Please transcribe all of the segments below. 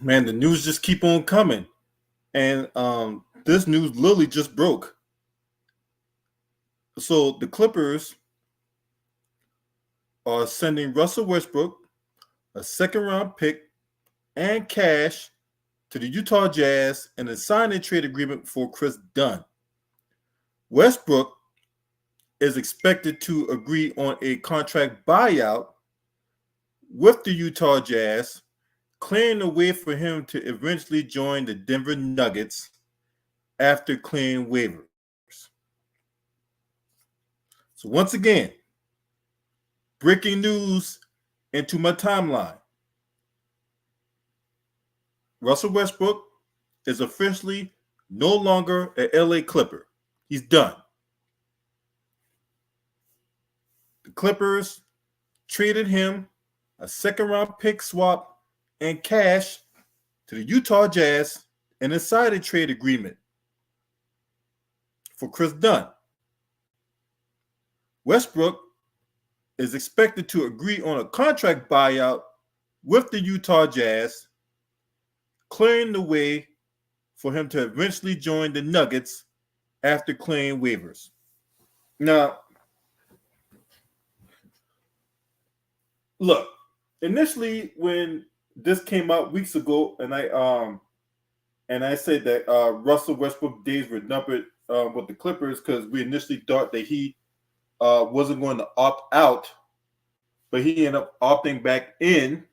Man, the news just keep on coming, and this news literally just broke. So the Clippers are sending Russell Westbrook a second round pick and cash to the Utah Jazz and a sign and trade agreement for Chris Dunn. Westbrook is expected to agree on a contract buyout with the Utah Jazz, clearing the way for him to eventually join the Denver Nuggets after clearing waivers. So once again, breaking news into my timeline. Russell Westbrook is officially no longer an LA Clipper. He's done. The Clippers traded him a second round pick swap and cash to the Utah Jazz and a signing trade agreement for Chris Dunn. Westbrook is expected to agree on a contract buyout with the Utah Jazz, clearing the way for him to eventually join the Nuggets after clearing waivers. Now, look, initially when this came out weeks ago, and I said that Russell Westbrook days were numbered with the Clippers because we initially thought that he wasn't going to opt out, but he ended up opting back in.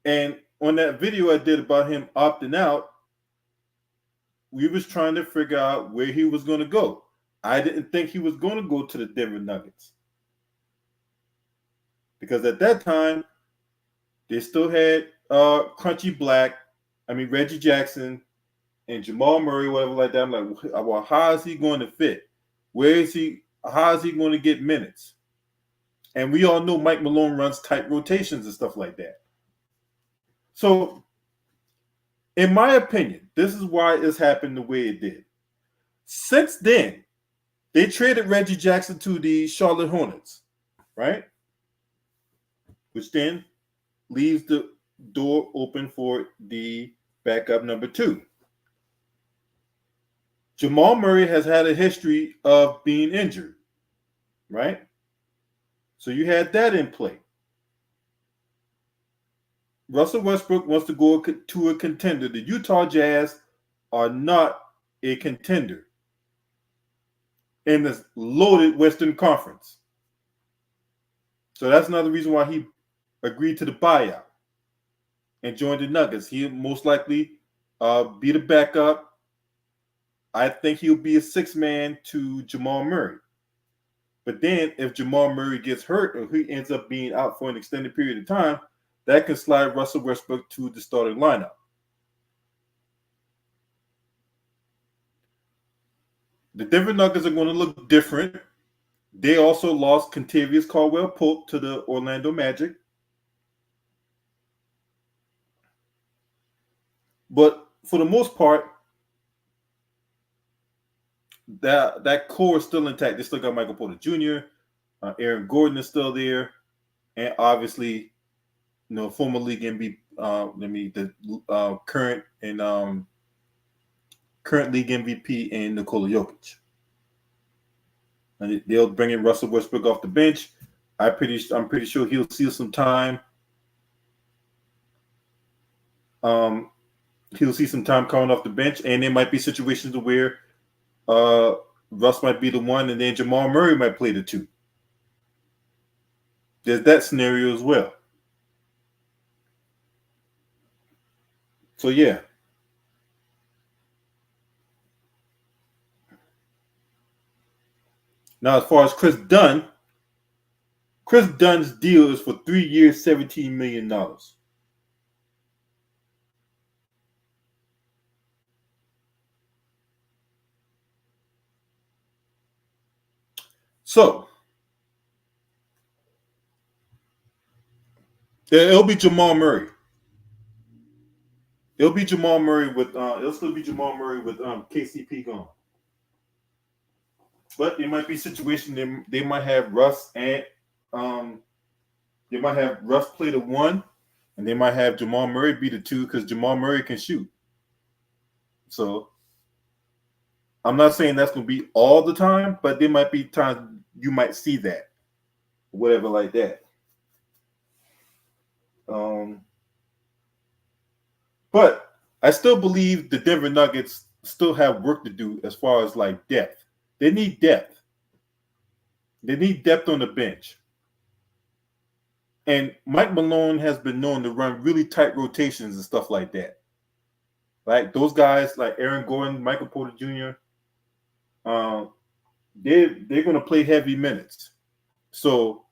And on that video I did about him opting out, we was trying to figure out where he was going to go. I didn't think he was going to go to the Denver Nuggets, because at that time they still had Reggie Jackson and Jamal Murray, whatever like that. I'm like, well, how is he going to fit? Where is he? How is he going to get minutes? And we all know Mike Malone runs tight rotations and stuff like that. So, in my opinion, this is why it's happened the way it did. Since then, they traded Reggie Jackson to the Charlotte Hornets, right? Which then leaves the door open for the backup number 2. Jamal Murray has had a history of being injured, right? So you had that in play. Russell Westbrook wants to go to a contender. The Utah Jazz are not a contender in this loaded Western Conference. So that's another reason why he agreed to the buyout and joined the Nuggets. He'll most likely be the backup. I think he'll be a 6-man to Jamal Murray. But then if Jamal Murray gets hurt or he ends up being out for an extended period of time, that can slide Russell Westbrook to the starting lineup. The Denver Nuggets are going to look different. They also lost Kentavious Caldwell-Pope to the Orlando Magic. But for the most part, that core is still intact. They still got Michael Porter Jr., Aaron Gordon is still there, and obviously, former league MVP, current league MVP and Nikola Jokic. And they'll bring in Russell Westbrook off the bench. I'm pretty sure he'll see some time. He'll see some time coming off the bench, and there might be situations where Russ might be the one, and then Jamal Murray might play the 2. There's that scenario as well. So yeah. Now, as far as Chris Dunn's deal is for 3 years, $17 million. So, it'll be Jamal Murray. It'll be Jamal Murray with it'll still be Jamal Murray with KCP gone. But there might be situations they might have Russ and they might have Russ play the 1 And they might have Jamal Murray be the 2 because Jamal Murray can shoot. So I'm not saying that's going to be all the time, but there might be times you might see that, whatever like that. But I still believe the Denver Nuggets still have work to do as far as like depth. They need depth. They need depth on the bench. And Mike Malone has been known to run really tight rotations and stuff like that. Like those guys like Aaron Gordon, Michael Porter Jr., they're going to play heavy minutes. So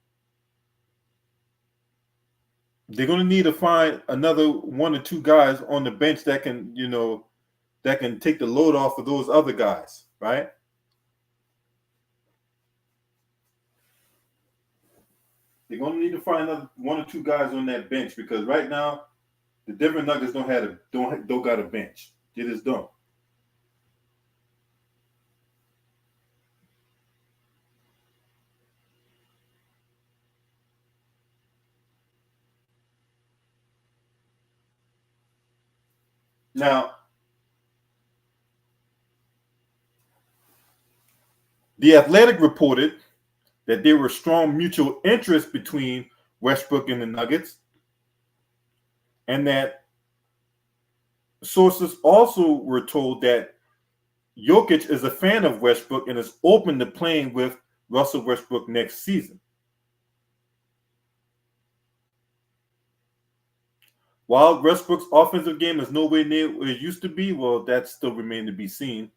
they're going to need to find another 1 or 2 guys on the bench that can, that can take the load off of those other guys, right? They're going to need to find another 1 or 2 guys on that bench because right now the Denver Nuggets don't got a bench. They just don't. Now, The Athletic reported that there were strong mutual interest between Westbrook and the Nuggets, and that sources also were told that Jokic is a fan of Westbrook and is open to playing with Russell Westbrook next season. While Westbrook's offensive game is nowhere near where it used to be, well, that still remains to be seen.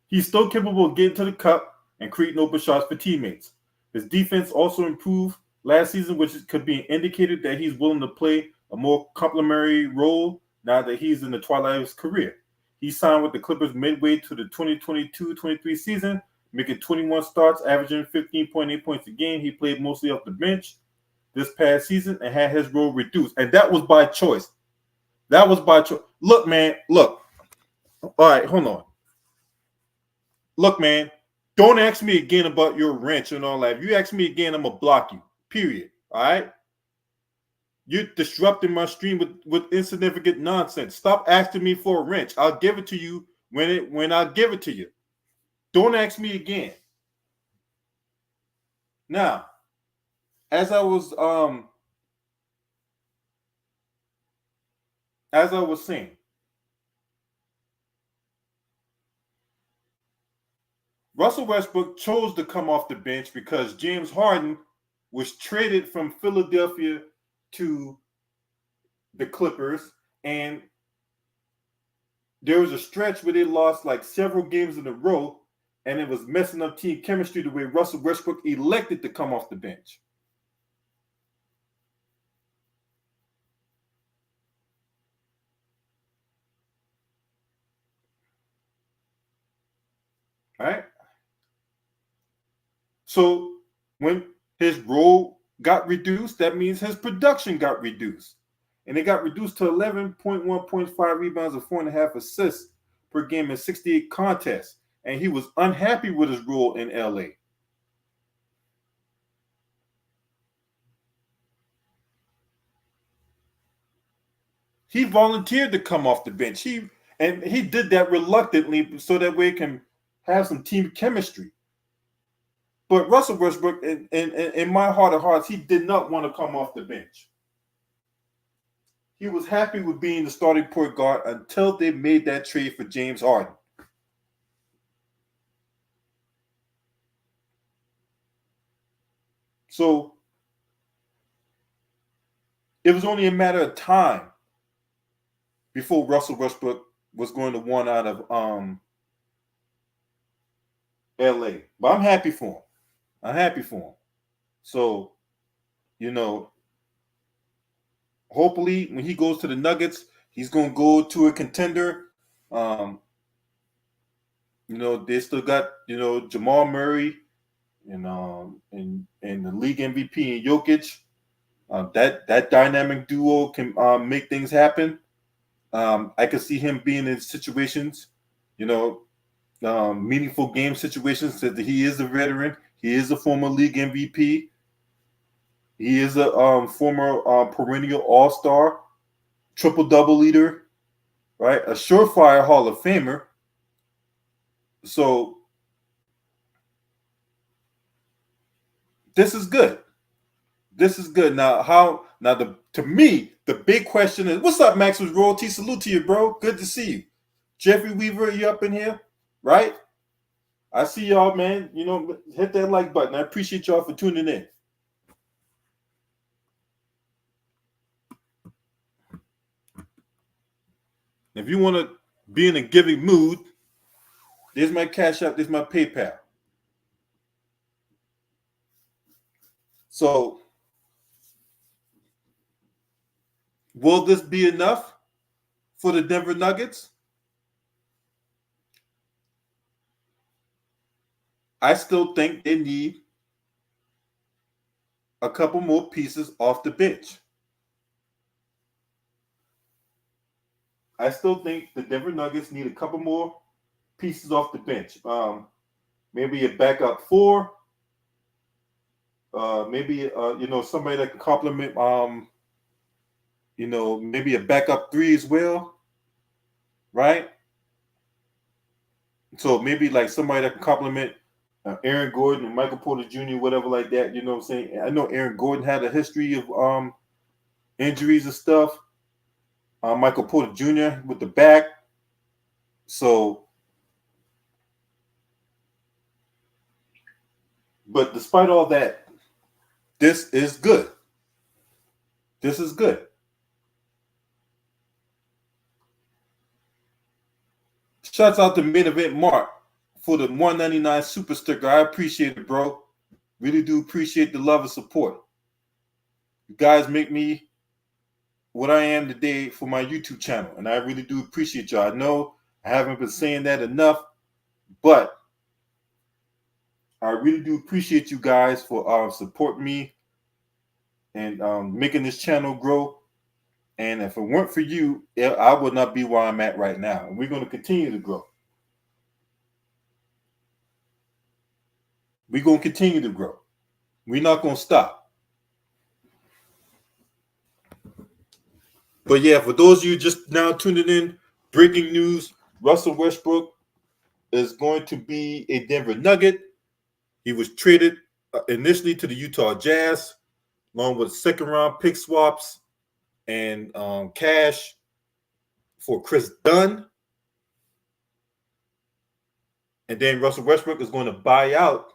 He's still capable of getting to the cup and creating open shots for teammates. His defense also improved last season, which could be an indicator that he's willing to play a more complementary role now that he's in the twilight of his career. He signed with the Clippers midway to the 2022-23 season, making 21 starts, averaging 15.8 points a game. He played mostly off the bench this past season and had his role reduced. And that was by choice. That was by choice. Look, man, look. All right, hold on. Look, man, don't ask me again about your wrench and all that. If you ask me again, I'm going to block you, period. All right? You're disrupting my stream with insignificant nonsense. Stop asking me for a wrench. I'll give it to you when I give it to you. Don't ask me again. Now, as I was saying, Russell Westbrook chose to come off the bench because James Harden was traded from Philadelphia to the Clippers, and there was a stretch where they lost like several games in a row, and it was messing up team chemistry the way Russell Westbrook elected to come off the bench. All right? So when his role got reduced, that means his production got reduced. And it got reduced to 11.1 points, 5 rebounds, and 4.5 assists per game in 68 contests. And he was unhappy with his role in LA. He volunteered to come off the bench. He did that reluctantly so that way it can have some team chemistry. But Russell Westbrook, in my heart of hearts, he did not want to come off the bench. He was happy with being the starting point guard until they made that trade for James Harden. So it was only a matter of time before Russell Westbrook was going to want out of LA. But I'm happy for him. I'm happy for him. So, hopefully when he goes to the Nuggets, he's going to go to a contender. They still got, Jamal Murray and the league MVP and Jokic. That dynamic duo can make things happen. I could see him being in situations, meaningful game situations. Said that he is a veteran. He is a former league MVP. He is a former perennial All-Star, triple-double leader, right? A surefire Hall of Famer. So this is good. This is good. Now, to me, the big question is, what's up, Max with Royalty? Salute to you, bro. Good to see you. Jeffrey Weaver, you up in here? Right? I see y'all, man. You know, hit that like button. I appreciate y'all for tuning in. If you want to be in a giving mood, there's my Cash App, there's my PayPal. So, will this be enough for the Denver Nuggets? I still think they need a couple more pieces off the bench. I still think the Denver Nuggets need a couple more pieces off the bench. Maybe a backup four. Maybe somebody that can complement. Maybe a backup three as well, right? So maybe like somebody that can complement Aaron Gordon and Michael Porter Jr., whatever like that. You know what I'm saying? I know Aaron Gordon had a history of injuries and stuff. Michael Porter Jr. with the back. So, but despite all that, this is good. This is good. Shouts out to Main Event Mark for the $199 super sticker. I appreciate it, bro. Really do appreciate the love and support. You guys make me what I am today for my YouTube channel, and I really do appreciate y'all. I know I haven't been saying that enough, but I really do appreciate you guys for supporting me and making this channel grow. And if it weren't for you, I would not be where I'm at right now. And we're going to continue to grow. We're going to continue to grow. We're not going to stop. But yeah, for those of you just now tuning in, breaking news, Russell Westbrook is going to be a Denver Nugget. He was traded initially to the Utah Jazz, along with second-round pick swaps and cash for Chris Dunn. And then Russell Westbrook is going to buy out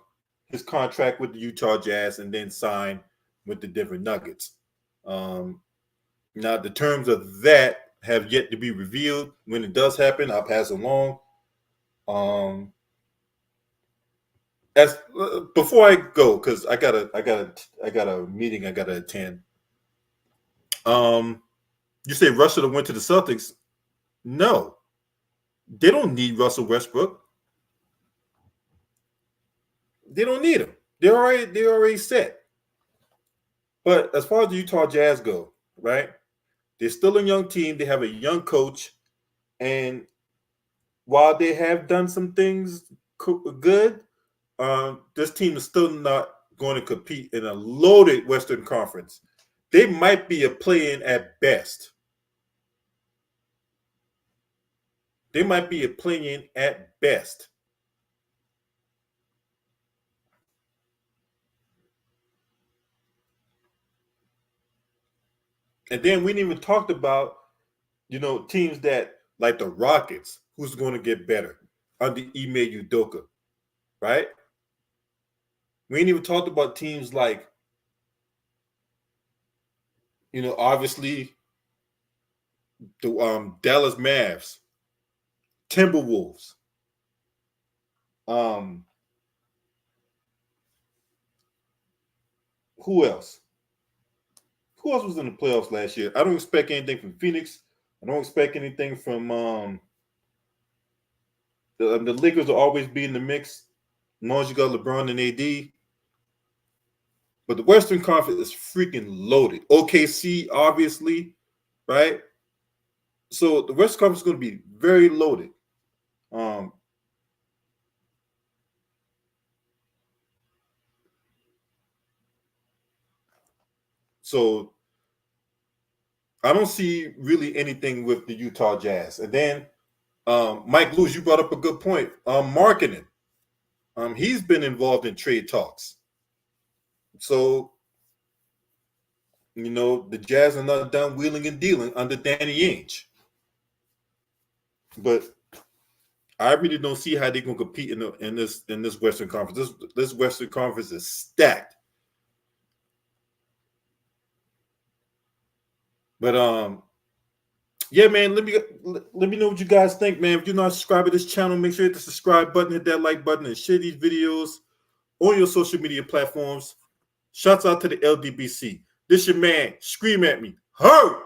his contract with the Utah Jazz and then sign with the Denver Nuggets. Now, the terms of that have yet to be revealed. When it does happen, I'll pass along. Before I go, because I got a meeting I gotta attend. You say Russell went to the Celtics? No, they don't need Russell Westbrook. They don't need him. They're already set. But as far as the Utah Jazz go, right? They're still a young team. They have a young coach, and while they have done some things good, this team is still not going to compete in a loaded Western Conference. They might be a play-in at best. They might be a play-in at best. And then we didn't even talked about, teams that like the Rockets, who's going to get better under Ime Udoka, right? We ain't even talked about teams like, obviously the Dallas Mavs, Timberwolves, who else? Who else was in the playoffs last year? I don't expect anything from Phoenix. I don't expect anything from the Lakers will always be in the mix as long as you got LeBron and AD. But the Western Conference is freaking loaded. OKC, obviously, right? So the Western Conference is going to be very loaded. So I don't see really anything with the Utah Jazz. And then Mike Lewis, you brought up a good point. Marketing. He's been involved in trade talks. So, the Jazz are not done wheeling and dealing under Danny Ainge. But I really don't see how they're going to compete in this Western Conference. This Western Conference is stacked. But yeah, man, let me know what you guys think, man. If you're not subscribed to this channel, make sure you hit the subscribe button, hit that like button, and share these videos on your social media platforms. Shouts out to the LDBC. This your man. Scream at me. Ho!